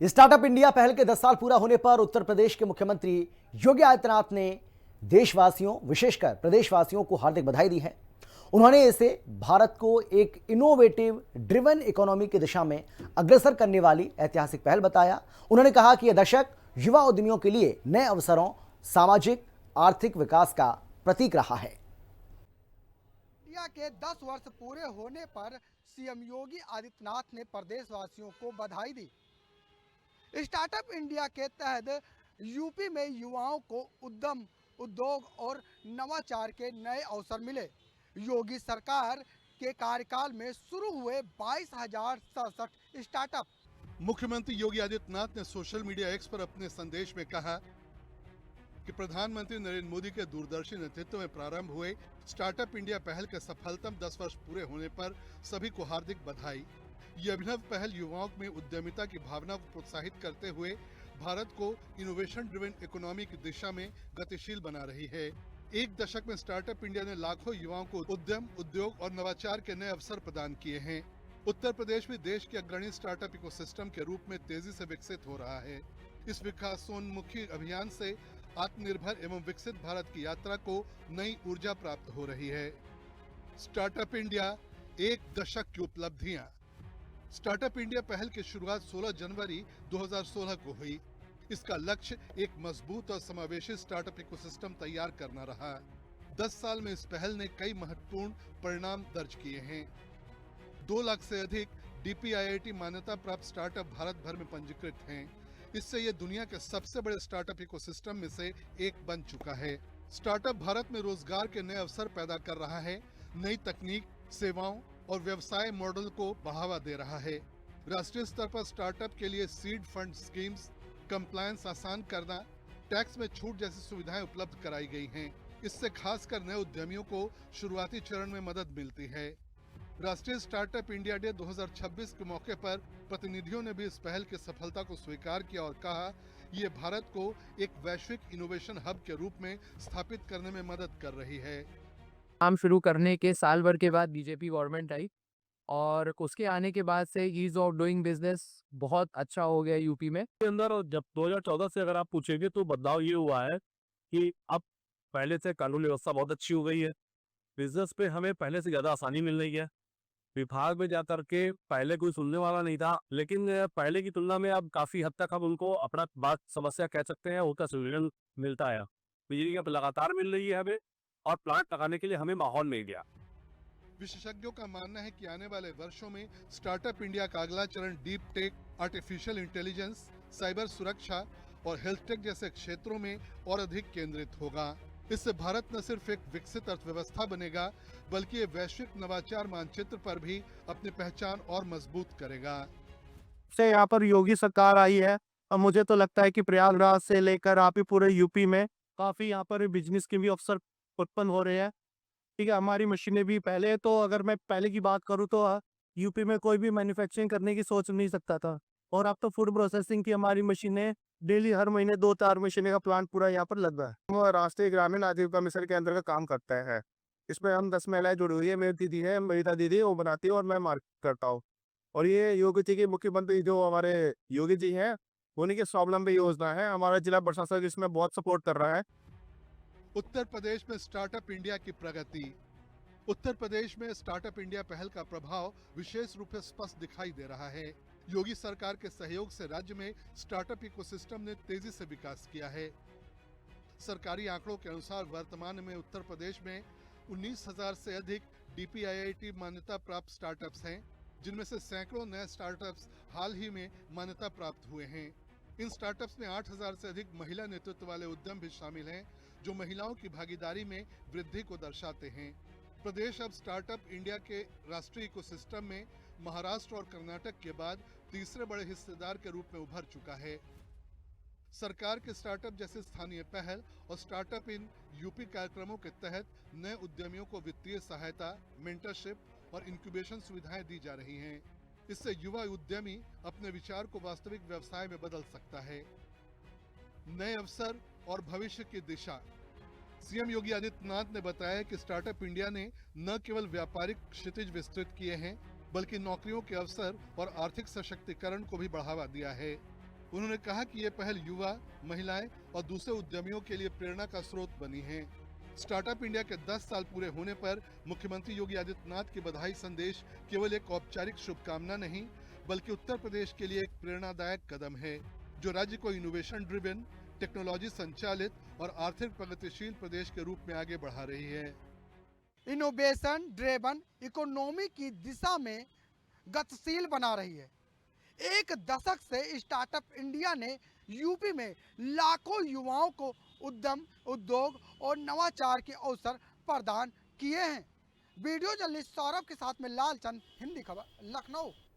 Startup India पहल के 10 साल पूरा होने पर उत्तर प्रदेश के मुख्यमंत्री योगी आदित्यनाथ ने देशवासियों, विशेषकर प्रदेशवासियों को हार्दिक बधाई दी है। उन्होंने इसे भारत को एक इनोवेटिव ड्रिवन इकोनॉमी की दिशा में अग्रसर करने वाली ऐतिहासिक पहल बताया। उन्होंने कहा कि यह दशक युवा उद्यमियों के लिए नए अवसरों, सामाजिक आर्थिक विकास का प्रतीक रहा है। इंडिया के 10 वर्ष पूरे होने पर सीएम योगी आदित्यनाथ ने प्रदेशवासियों को बधाई दी। स्टार्टअप इंडिया के तहत यूपी में युवाओं को उद्यम, उद्योग और नवाचार के नए अवसर मिले। योगी सरकार के कार्यकाल में शुरू हुए 22,067 स्टार्टअप। मुख्यमंत्री योगी आदित्यनाथ ने सोशल मीडिया एक्स पर अपने संदेश में कहा कि प्रधानमंत्री नरेंद्र मोदी के दूरदर्शी नेतृत्व में प्रारंभ हुए स्टार्टअप इंडिया पहल के सफलतम 10 वर्ष पूरे होने पर सभी को हार्दिक बधाई। ये अभिनव पहल युवाओं में उद्यमिता की भावना को प्रोत्साहित करते हुए भारत को इनोवेशन ड्रिवन इकोनॉमी की दिशा में गतिशील बना रही है। एक दशक में स्टार्टअप इंडिया ने लाखों युवाओं को उद्यम, उद्योग और नवाचार के नए अवसर प्रदान किए हैं। उत्तर प्रदेश भी देश के अग्रणी स्टार्टअप इकोसिस्टम के रूप में तेजी से विकसित हो रहा है। इस विकासोन्मुखी अभियान से आत्मनिर्भर एवं विकसित भारत की यात्रा को नई ऊर्जा प्राप्त हो रही है। स्टार्टअप इंडिया एक दशक की उपलब्धियां। स्टार्टअप इंडिया पहल की शुरुआत 16 जनवरी 2016 को हुई। इसका लक्ष्य एक मजबूत और समावेशी स्टार्टअप इकोसिस्टम तैयार करना रहा। 10 साल में इस पहल ने कई महत्वपूर्ण परिणाम दर्ज किए हैं। 2 लाख से अधिक DPIIT मान्यता प्राप्त स्टार्टअप भारत भर में पंजीकृत हैं। इससे ये दुनिया के सबसे बड़े स्टार्टअप इकोसिस्टम में से एक बन चुका है। स्टार्टअप भारत में रोजगार के नए अवसर पैदा कर रहा है, नई तकनीक, सेवाओं और व्यवसाय मॉडल को बढ़ावा दे रहा है। राष्ट्रीय स्तर पर स्टार्टअप के लिए सीड फंड स्कीम्स, कंप्लायंस आसान करना, टैक्स में छूट जैसी सुविधाएं उपलब्ध कराई गई हैं। इससे खासकर नए उद्यमियों को शुरुआती चरण में मदद मिलती है। राष्ट्रीय स्टार्टअप इंडिया डे 2026 के मौके पर प्रतिनिधियों ने भी इस पहल की सफलता को स्वीकार किया और कहा, ये भारत को एक वैश्विक इनोवेशन हब के रूप में स्थापित करने में मदद कर रही है। काम शुरू करने के साल भर के बाद बीजेपी गवर्नमेंट आई और उसके आने के बाद से ईज ऑफ डूइंग बिजनेस बहुत अच्छा हो गया यूपी में। के अंदर और जब 2014 से अगर आप पूछेंगे तो बदलाव ये हुआ है कि अब पहले से कानून व्यवस्था बहुत अच्छी हो गई है। बिजनेस पे हमें पहले से ज़्यादा आसानी मिल रही है। विभाग में जाकर के पहले कोई सुनने वाला नहीं था, लेकिन पहले की तुलना में अब काफ़ी हद तक हम उनको अपना बात समस्या कह सकते हैं, उसका सोल्यूशन मिलता है। बिजली अब लगातार मिल रही है हमें और प्लांट लगाने के लिए हमें माहौल मिल गया। विशेषज्ञों का मानना है कि आने वाले वर्षों में स्टार्टअप इंडिया का अगला चरण deep tech, artificial intelligence, cyber सुरक्षा और हेल्थ टेक जैसे क्षेत्रों में और अधिक केंद्रित होगा। इससे भारत न सिर्फ एक विकसित अर्थव्यवस्था बनेगा, बल्कि ये वैश्विक नवाचार मानचित्र पर भी अपनी पहचान और मजबूत करेगा। से यहाँ पर योगी सरकार आई है और मुझे तो लगता है कि प्रयागराज से लेकर आप ही पूरे यूपी में काफी यहाँ पर बिजनेस के भी अवसर उत्पन्न हो रहे हैं। ठीक है, हमारी मशीनें भी पहले तो अगर मैं पहले की बात करूँ तो यूपी में कोई भी मैन्युफैक्चरिंग करने की सोच नहीं सकता था, और अब तो फूड प्रोसेसिंग की हमारी मशीनें डेली हर महीने 2-4 मशीनें का प्लांट पूरा यहाँ पर लग रहा है। हम राष्ट्रीय ग्रामीण आजीविका मिशन के अंदर काम करते हैं। इसमें हम 10 महिलाएं जुड़ी हुई है। मेरी दीदी है, मेरी दीदी वो बनाती है और मैं मार्केट करता हूँ। और ये योगी जी के मुख्यमंत्री जो हमारे योगी जी हैं, उन्हीं के स्वावलंबी योजना है। हमारा जिला प्रशासन इसमें बहुत सपोर्ट कर रहा है। उत्तर प्रदेश में स्टार्टअप इंडिया की प्रगति। उत्तर प्रदेश में स्टार्टअप इंडिया पहल का प्रभाव विशेष रूप से स्पष्ट दिखाई दे रहा है। योगी सरकार के सहयोग से राज्य में स्टार्टअप इकोसिस्टम ने तेजी से विकास किया है। सरकारी आंकड़ों के अनुसार वर्तमान में उत्तर प्रदेश में 19,000 से अधिक DPIIT मान्यता प्राप्त स्टार्टअप्स हैं, जिनमें से सैकड़ों नए स्टार्टअप्स हाल ही में मान्यता प्राप्त हुए हैं। इन स्टार्टअप्स में 8,000 से अधिक महिला नेतृत्व वाले उद्यम भी शामिल हैं, जो महिलाओं की भागीदारी में वृद्धि को दर्शाते हैं। प्रदेश अब स्टार्टअप इंडिया के राष्ट्रीय इकोसिस्टम में महाराष्ट्र और कर्नाटक के बाद तीसरे बड़े हिस्सेदार के रूप में उभर चुका है। सरकार के स्टार्टअप जैसे स्थानीय पहल और स्टार्टअप इन यूपी कार्यक्रमों के तहत नए उद्यमियों को वित्तीय सहायता, मेंटरशिप और इंक्यूबेशन सुविधाएं दी जा रही हैं। इससे युवा उद्यमी अपने विचार को वास्तविक व्यवसाय में बदल सकता है। नए अवसर और भविष्य की दिशा। सीएम योगी आदित्यनाथ ने बताया कि स्टार्टअप इंडिया ने न केवल व्यापारिक क्षितिज विस्तृत किए हैं, बल्कि नौकरियों के अवसर और आर्थिक सशक्तिकरण को भी बढ़ावा दिया है। उन्होंने कहा कि ये पहल युवा, महिलाएं और दूसरे उद्यमियों के लिए प्रेरणा का स्रोत बनी है। स्टार्टअप इंडिया के 10 साल पूरे होने पर मुख्यमंत्री योगी आदित्यनाथ की बधाई संदेश केवल एक औपचारिक शुभकामना नहीं, बल्कि उत्तर प्रदेश के लिए एक प्रेरणादायक कदम है, जो राज्य को इनोवेशन ड्रिवन, टेक्नोलॉजी संचालित और आर्थिक प्रगतिशील प्रदेश के रूप में आगे बढ़ा रही है। इनोवेशन ड्रिवन इकोनॉमी की दिशा में गतिशील बना रही है। एक दशक से स्टार्टअप इंडिया ने यूपी में लाखों युवाओं को उद्यम, उद्योग और नवाचार के अवसर प्रदान किए हैं। वीडियो जर्नलिस्ट सौरभ के साथ में लालचंद, हिंदी खबर, लखनऊ।